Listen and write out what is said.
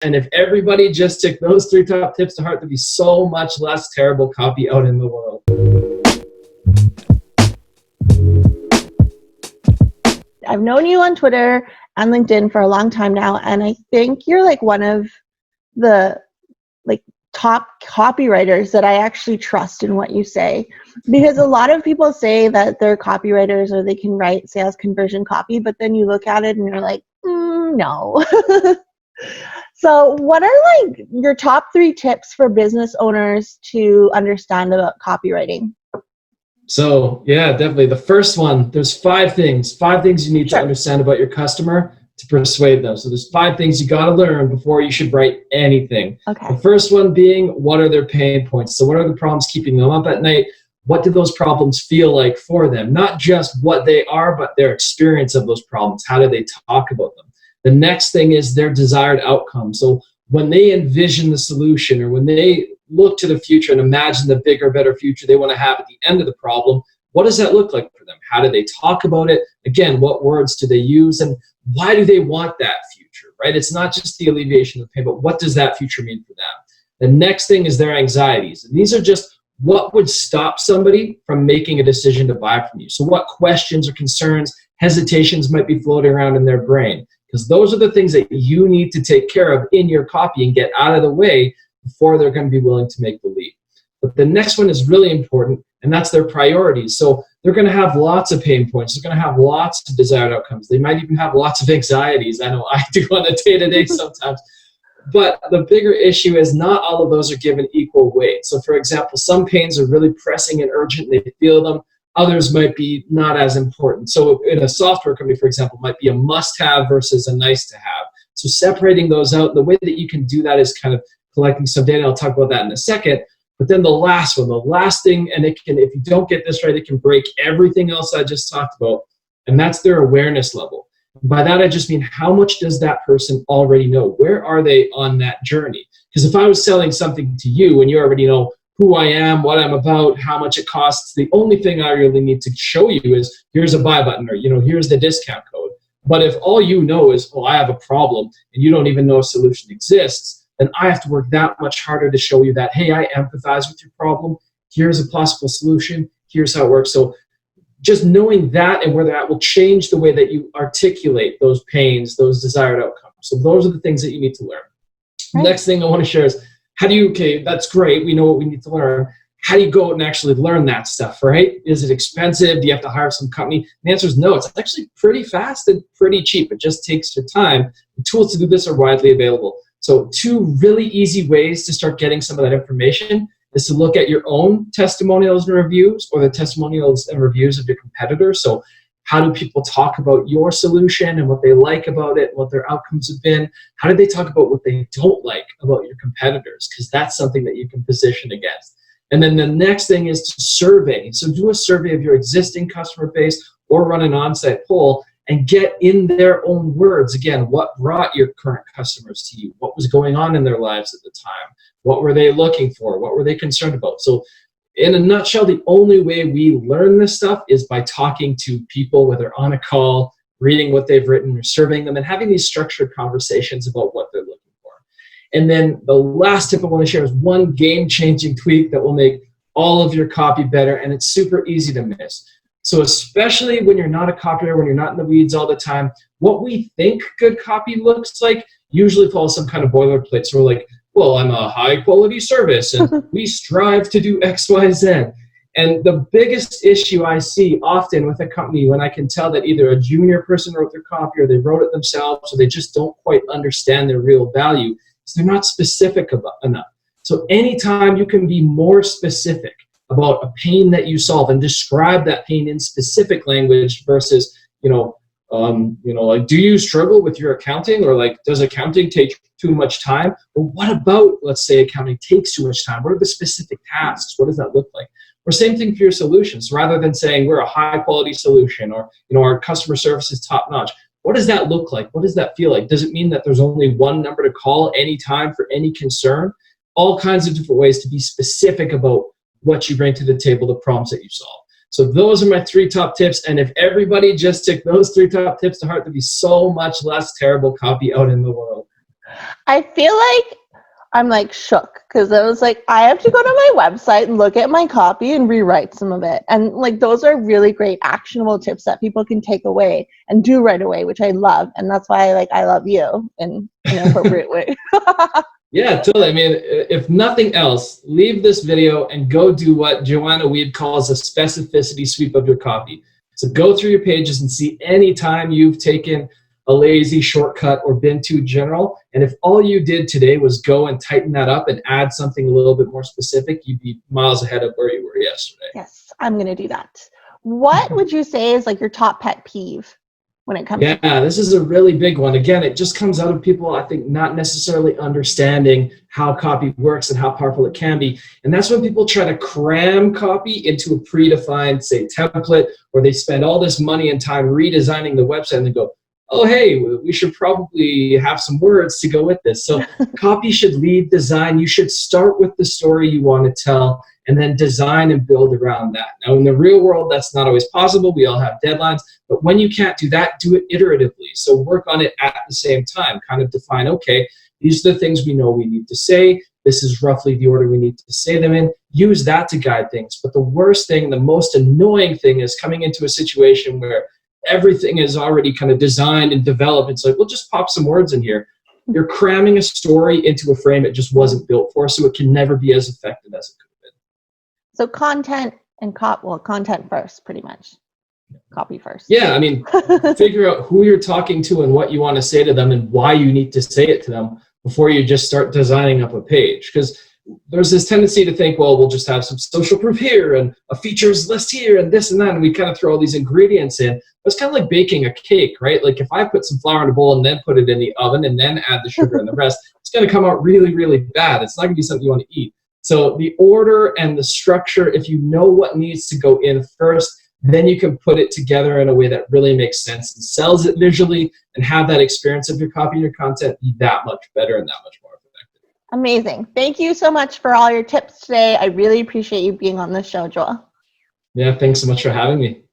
And if everybody just took those 3 top tips to heart, there'd be so much less terrible copy out in the world. I've known you on Twitter and LinkedIn for a long time now, and I think you're like one of the top copywriters that I actually trust in what you say, because a lot of people say that they're copywriters or they can write sales conversion copy, but then you look at it and you're like, no. So what are like your top 3 tips for business owners to understand about copywriting? So yeah, definitely. The first one, there's 5 things you need to understand about your customer to persuade them. So there's 5 things you got to learn before you should write anything. Okay. The first one being, what are their pain points? So what are the problems keeping them up at night? What do those problems feel like for them? Not just what they are, but their experience of those problems. How do they talk about them? The next thing is their desired outcome. So when they envision the solution, or when they look to the future and imagine the bigger, better future they want to have at the end of the problem, what does that look like for them? How do they talk about it? Again, what words do they use? And why do they want that future, right? It's not just the alleviation of pain, but what does that future mean for them? The next thing is their anxieties. And these are just what would stop somebody from making a decision to buy from you. So what questions or concerns, hesitations might be floating around in their brain? Because those are the things that you need to take care of in your copy and get out of the way before they're going to be willing to make the leap. But the next one is really important, and that's their priorities. So they're going to have lots of pain points. They're going to have lots of desired outcomes. They might even have lots of anxieties. I know I do on a day-to-day sometimes. But the bigger issue is not all of those are given equal weight. So for example, some pains are really pressing and urgent. They feel them. Others might be not as important. So in a software company, for example, might be a must-have versus a nice-to-have. So separating those out, the way that you can do that is kind of collecting some data. I'll talk about that in a second. But then the last thing, and it can, if you don't get this right, it can break everything else I just talked about, and that's their awareness level. By that, I just mean, how much does that person already know? Where are they on that journey? Because if I was selling something to you and you already know who I am, what I'm about, how much it costs, the only thing I really need to show you is, here's a buy button, or here's the discount code. But if all you know is, I have a problem, and you don't even know a solution exists, then I have to work that much harder to show you that, hey, I empathize with your problem. Here's a possible solution. Here's how it works. So just knowing that and where they're at will change the way that you articulate those pains, those desired outcomes. So those are the things that you need to learn. Right. Next thing I want to share is, okay, that's great. We know what we need to learn. How do you go out and actually learn that stuff, right? Is it expensive? Do you have to hire some company? The answer is no. It's actually pretty fast and pretty cheap. It just takes your time. The tools to do this are widely available. So 2 really easy ways to start getting some of that information is to look at your own testimonials and reviews, or the testimonials and reviews of your competitors. So how do people talk about your solution and what they like about it, what their outcomes have been? How do they talk about what they don't like about your competitors? Because that's something that you can position against. And then the next thing is to survey. So do a survey of your existing customer base, or run an on-site poll and get in their own words, again, what brought your current customers to you? What was going on in their lives at the time? What were they looking for? What were they concerned about? So in a nutshell, the only way we learn this stuff is by talking to people, whether on a call, reading what they've written, or surveying them, and having these structured conversations about what they're looking for. And then the last tip I want to share is one game-changing tweak that will make all of your copy better, and it's super easy to miss. So especially when you're not a copywriter, when you're not in the weeds all the time, what we think good copy looks like usually follows some kind of boilerplate. So we're like, well, I'm a high-quality service, and we strive to do X, Y, Z. And the biggest issue I see often with a company, when I can tell that either a junior person wrote their copy, or they wrote it themselves, or they just don't quite understand their real value, is they're not specific enough. So anytime you can be more specific about a pain that you solve and describe that pain in specific language versus, like, do you struggle with your accounting, or like, does accounting take too much time? Well, what about, let's say accounting takes too much time? What are the specific tasks? What does that look like? Or same thing for your solutions. Rather than saying we're a high quality solution, or our customer service is top notch, what does that look like? What does that feel like? Does it mean that there's only one number to call anytime for any concern? All kinds of different ways to be specific about what you bring to the table, the problems that you solve. So those are my 3 top tips, and if everybody just took those 3 top tips to heart, there'd be so much less terrible copy out in the world. I feel like I'm like shook because I was like, I have to go to my website and look at my copy and rewrite some of it. And like, those are really great actionable tips that people can take away and do right away, which I love. And that's why I love you in an appropriate way. Yeah, totally. I mean, if nothing else, leave this video and go do what Joanna Weed calls a specificity sweep of your copy. So go through your pages and see any time you've taken a lazy shortcut or been too general. And if all you did today was go and tighten that up and add something a little bit more specific, you'd be miles ahead of where you were yesterday. Yes, I'm going to do that. What would you say is like your top pet peeve when it comes to this is a really big one. Again, it just comes out of people, I think, not necessarily understanding how copy works and how powerful it can be. And that's when people try to cram copy into a predefined, say, template, or they spend all this money and time redesigning the website and they go, oh, hey, we should probably have some words to go with this. So copy should lead design. You should start with the story you want to tell and then design and build around that. Now, in the real world, that's not always possible. We all have deadlines. But when you can't do that, do it iteratively. So work on it at the same time. Kind of define, okay, these are the things we know we need to say. This is roughly the order we need to say them in. Use that to guide things. But the worst thing, the most annoying thing is coming into a situation where everything is already kind of designed and developed. It's like, we'll just pop some words in here. You're cramming a story into a frame it just wasn't built for, so it can never be as effective as it could have been. So content and content first, pretty much. Copy first. Yeah, I mean, figure out who you're talking to and what you want to say to them and why you need to say it to them before you just start designing up a page. Because there's this tendency to think, well, we'll just have some social proof here and a features list here and this and that, and we kind of throw all these ingredients in. It's kind of like baking a cake, right? Like if I put some flour in a bowl and then put it in the oven and then add the sugar and the rest, it's going to come out really, really bad. It's not going to be something you want to eat. So the order and the structure, if you know what needs to go in first, then you can put it together in a way that really makes sense and sells it visually and have that experience of your copy and your content be that much better and that much more effective. Amazing. Thank you so much for all your tips today. I really appreciate you being on the show, Joel. Yeah, thanks so much for having me.